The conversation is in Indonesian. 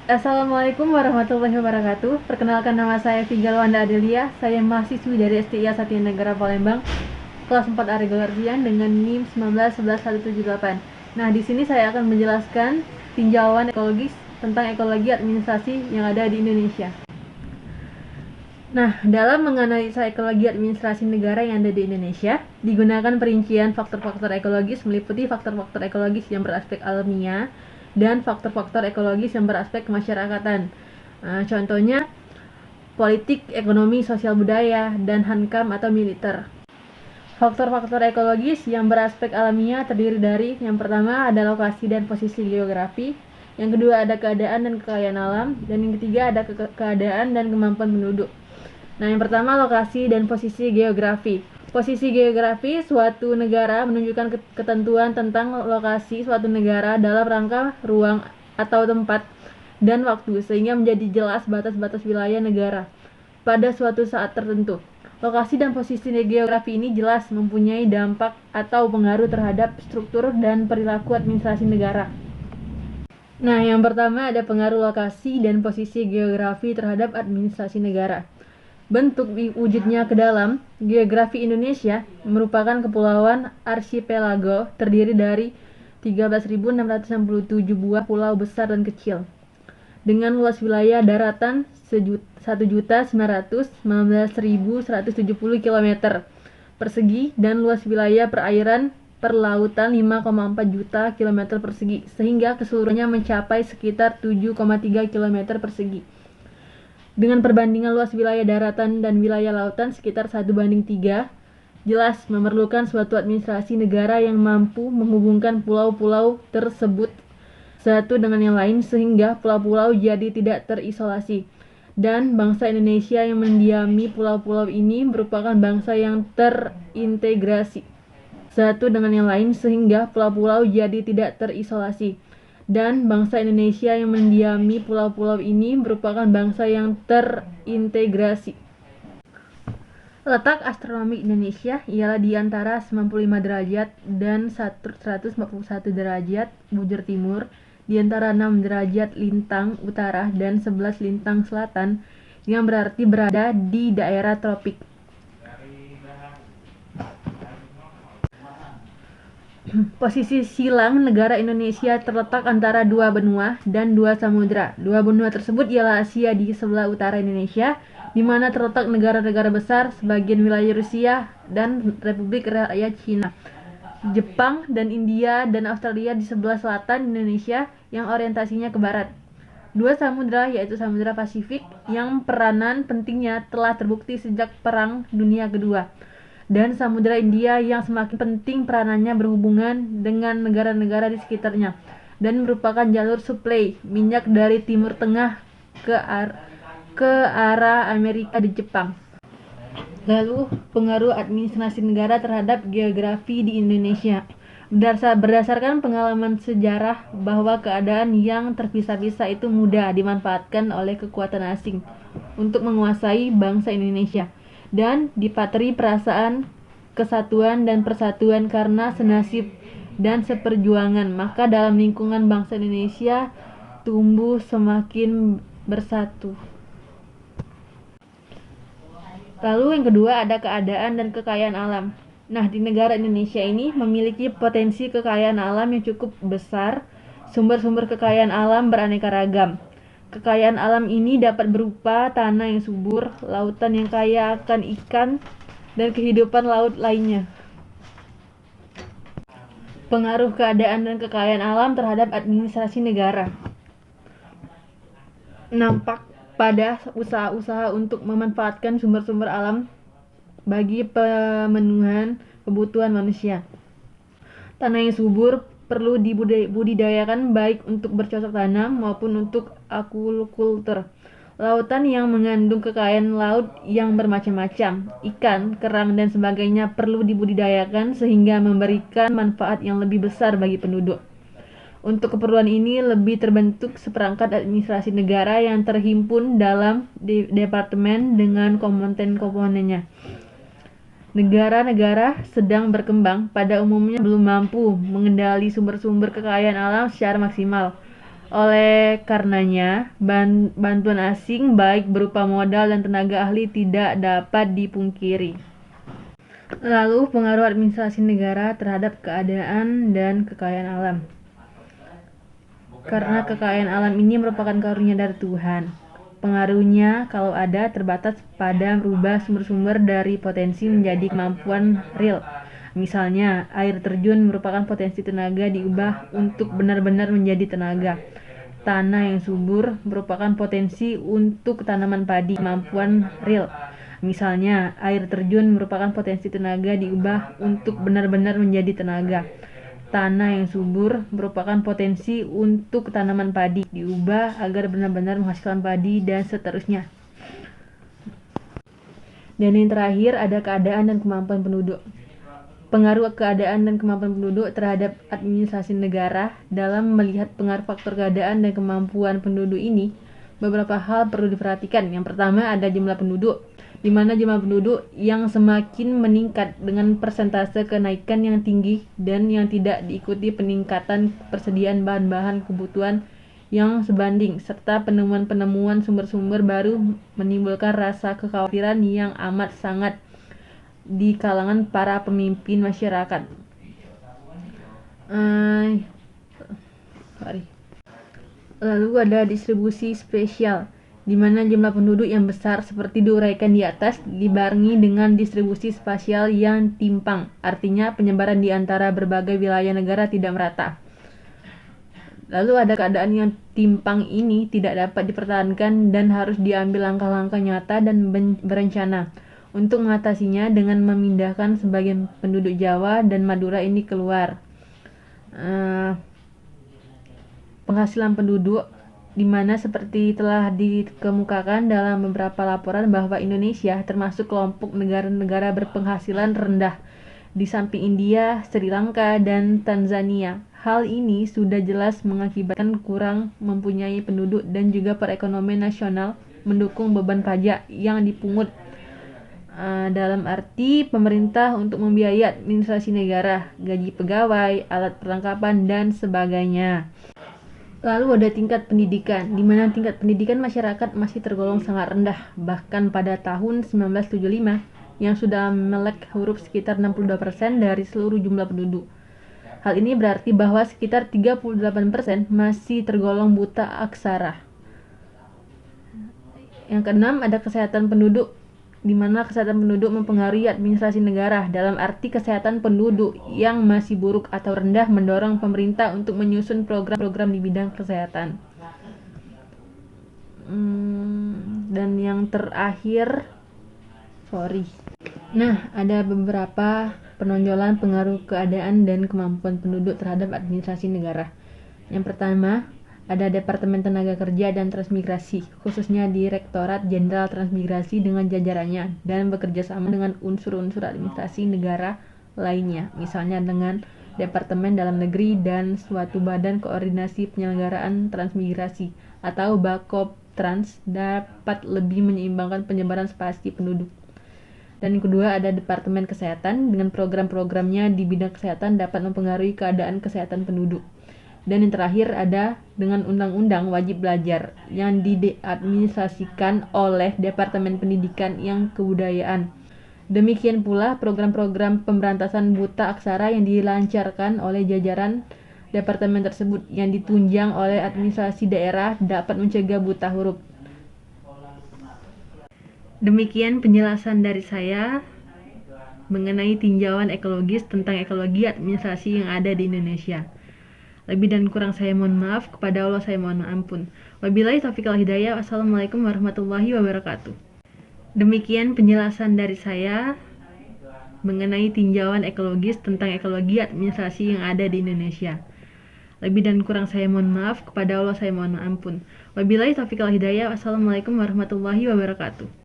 Assalamualaikum warahmatullahi wabarakatuh. Perkenalkan, nama saya Vigal Wanda Adelia. Saya mahasiswi dari STIA Satya Negara Palembang, kelas 4 A regular Rian dengan NIM 1911178. Nah, di sini saya akan menjelaskan tinjauan ekologis tentang ekologi administrasi yang ada di Indonesia. Nah, dalam menganalisa ekologi administrasi negara yang ada di Indonesia, digunakan perincian faktor-faktor ekologis meliputi faktor-faktor ekologis yang beraspek alamiah dan faktor-faktor ekologis yang beraspek kemasyarakatan. Contohnya, politik, ekonomi, sosial budaya, dan hankam atau militer. Faktor-faktor ekologis yang beraspek alamiah terdiri dari yang pertama ada lokasi dan posisi geografi, yang kedua ada keadaan dan kekayaan alam, dan yang ketiga ada keadaan dan kemampuan penduduk. Nah, yang pertama lokasi dan posisi geografi. Posisi geografi suatu negara menunjukkan ketentuan tentang lokasi suatu negara dalam rangka ruang atau tempat dan waktu, sehingga menjadi jelas batas-batas wilayah negara pada suatu saat tertentu. Lokasi dan posisi geografi ini jelas mempunyai dampak atau pengaruh terhadap struktur dan perilaku administrasi negara. Nah, yang pertama ada pengaruh lokasi dan posisi geografi terhadap administrasi negara. Bentuk wujudnya ke dalam, geografi Indonesia merupakan kepulauan arsipelago terdiri dari 13.667 buah pulau besar dan kecil, dengan luas wilayah daratan 1.919.170 km persegi dan luas wilayah perairan perlautan 5,4 juta km persegi, sehingga keseluruhannya mencapai sekitar 7,3 km persegi. Dengan perbandingan luas wilayah daratan dan wilayah lautan sekitar 1:3, jelas memerlukan suatu administrasi negara yang mampu menghubungkan pulau-pulau tersebut satu dengan yang lain sehingga pulau-pulau jadi tidak terisolasi. Dan bangsa Indonesia yang mendiami pulau-pulau ini merupakan bangsa yang terintegrasi satu dengan yang lain sehingga pulau-pulau jadi tidak terisolasi. Dan bangsa Indonesia yang mendiami pulau-pulau ini merupakan bangsa yang terintegrasi. Letak astronomi Indonesia ialah di antara 95 derajat dan 141 derajat bujur timur, di antara 6 derajat lintang utara dan 11 lintang selatan, yang berarti berada di daerah tropik. Posisi silang negara Indonesia terletak antara dua benua dan dua samudra. Dua benua tersebut ialah Asia di sebelah utara Indonesia, di mana terletak negara-negara besar sebagian wilayah Rusia dan Republik Rakyat Cina, Jepang dan India dan Australia di sebelah selatan Indonesia yang orientasinya ke barat. Dua samudra yaitu Samudra Pasifik yang peranan pentingnya telah terbukti sejak Perang Dunia Kedua, dan Samudra India yang semakin penting peranannya berhubungan dengan negara-negara di sekitarnya dan merupakan jalur suplai minyak dari Timur Tengah ke arah Amerika di Jepang. Lalu, pengaruh administrasi negara terhadap geografi di Indonesia. Berdasarkan pengalaman sejarah bahwa keadaan yang terpisah-pisah itu mudah dimanfaatkan oleh kekuatan asing untuk menguasai bangsa Indonesia, dan dipatri perasaan kesatuan dan persatuan karena senasib dan seperjuangan, maka dalam lingkungan bangsa Indonesia tumbuh semakin bersatu. Lalu yang kedua ada keadaan dan kekayaan alam. Nah, di negara Indonesia ini memiliki potensi kekayaan alam yang cukup besar. Sumber-sumber kekayaan alam beraneka ragam. Kekayaan alam ini dapat berupa tanah yang subur, lautan yang kaya akan ikan, dan kehidupan laut lainnya. Pengaruh keadaan dan kekayaan alam terhadap administrasi negara nampak pada usaha-usaha untuk memanfaatkan sumber-sumber alam bagi pemenuhan kebutuhan manusia. Tanah yang subur perlu dibudidayakan baik untuk bercocok tanam maupun untuk aquaculture. Lautan yang mengandung kekayaan laut yang bermacam-macam, ikan, kerang, dan sebagainya perlu dibudidayakan sehingga memberikan manfaat yang lebih besar bagi penduduk. Untuk keperluan ini lebih terbentuk seperangkat administrasi negara yang terhimpun dalam departemen dengan komponen-komponennya. Negara-negara sedang berkembang pada umumnya belum mampu mengendali sumber-sumber kekayaan alam secara maksimal. Oleh karenanya, bantuan asing baik berupa modal dan tenaga ahli tidak dapat dipungkiri. Lalu, pengaruh administrasi negara terhadap keadaan dan kekayaan alam. Karena kekayaan alam ini merupakan karunia dari Tuhan. Pengaruhnya, kalau ada, terbatas pada merubah sumber-sumber dari potensi menjadi kemampuan real. Misalnya, air terjun merupakan potensi tenaga diubah untuk benar-benar menjadi tenaga. Tanah yang subur merupakan potensi untuk tanaman padi, kemampuan real. Misalnya, air terjun merupakan potensi tenaga diubah untuk benar-benar menjadi tenaga. Tanah yang subur merupakan potensi untuk tanaman padi, diubah agar benar-benar menghasilkan padi, dan seterusnya. Dan yang terakhir ada keadaan dan kemampuan penduduk. Pengaruh keadaan dan kemampuan penduduk terhadap administrasi negara. Dalam melihat pengaruh faktor keadaan dan kemampuan penduduk ini, beberapa hal perlu diperhatikan. Yang pertama ada jumlah penduduk, di mana jumlah penduduk yang semakin meningkat dengan persentase kenaikan yang tinggi dan yang tidak diikuti peningkatan persediaan bahan-bahan kebutuhan yang sebanding, serta penemuan-penemuan sumber-sumber baru menimbulkan rasa kekhawatiran yang amat sangat di kalangan para pemimpin masyarakat. Lalu ada distribusi spesial, di mana jumlah penduduk yang besar seperti diuraikan di atas dibarengi dengan distribusi spasial yang timpang, artinya penyebaran di antara berbagai wilayah negara tidak merata. Lalu ada keadaan yang timpang ini tidak dapat dipertahankan dan harus diambil langkah-langkah nyata dan berencana untuk mengatasinya dengan memindahkan sebagian penduduk Jawa dan Madura ini keluar. Penghasilan penduduk, di mana seperti telah dikemukakan dalam beberapa laporan bahwa Indonesia termasuk kelompok negara-negara berpenghasilan rendah di samping India, Sri Lanka, dan Tanzania. Hal ini sudah jelas mengakibatkan kurang mempunyai penduduk dan juga perekonomian nasional mendukung beban pajak yang dipungut dalam arti pemerintah untuk membiayai administrasi negara, gaji pegawai, alat perlengkapan, dan sebagainya. Lalu ada tingkat pendidikan, di mana tingkat pendidikan masyarakat masih tergolong sangat rendah, bahkan pada tahun 1975 yang sudah melek huruf sekitar 62% dari seluruh jumlah penduduk. Hal ini berarti bahwa sekitar 38% masih tergolong buta aksara. Yang keenam ada kesehatan penduduk, di mana kesehatan penduduk mempengaruhi administrasi negara, dalam arti kesehatan penduduk yang masih buruk atau rendah mendorong pemerintah untuk menyusun program-program di bidang kesehatan. Dan yang terakhir, ada beberapa penonjolan pengaruh keadaan dan kemampuan penduduk terhadap administrasi negara. Yang pertama, ada Departemen Tenaga Kerja dan Transmigrasi, khususnya Direktorat Jenderal Transmigrasi dengan jajarannya, dan bekerja sama dengan unsur-unsur administrasi negara lainnya, misalnya dengan Departemen Dalam Negeri dan suatu badan koordinasi penyelenggaraan transmigrasi atau Bakoptrans dapat lebih menyeimbangkan penyebaran spasi penduduk. Dan yang kedua ada Departemen Kesehatan, dengan program-programnya di bidang kesehatan dapat mempengaruhi keadaan kesehatan penduduk. Dan yang terakhir ada dengan Undang-Undang Wajib Belajar yang diadministrasikan oleh Departemen Pendidikan yang Kebudayaan. Demikian pula program-program pemberantasan buta aksara yang dilancarkan oleh jajaran departemen tersebut yang ditunjang oleh administrasi daerah dapat mencegah buta huruf. Demikian penjelasan dari saya mengenai tinjauan ekologis tentang ekologi administrasi yang ada di Indonesia. Lebih dan kurang saya mohon maaf, kepada Allah saya mohon ampun. Wabillahi taufiq wal hidayah. Wassalamualaikum warahmatullahi wabarakatuh. Demikian penjelasan dari saya mengenai tinjauan ekologis tentang ekologi administrasi yang ada di Indonesia. Lebih dan kurang saya mohon maaf, kepada Allah saya mohon ampun. Wabillahi taufiq wal hidayah. Wassalamualaikum warahmatullahi wabarakatuh.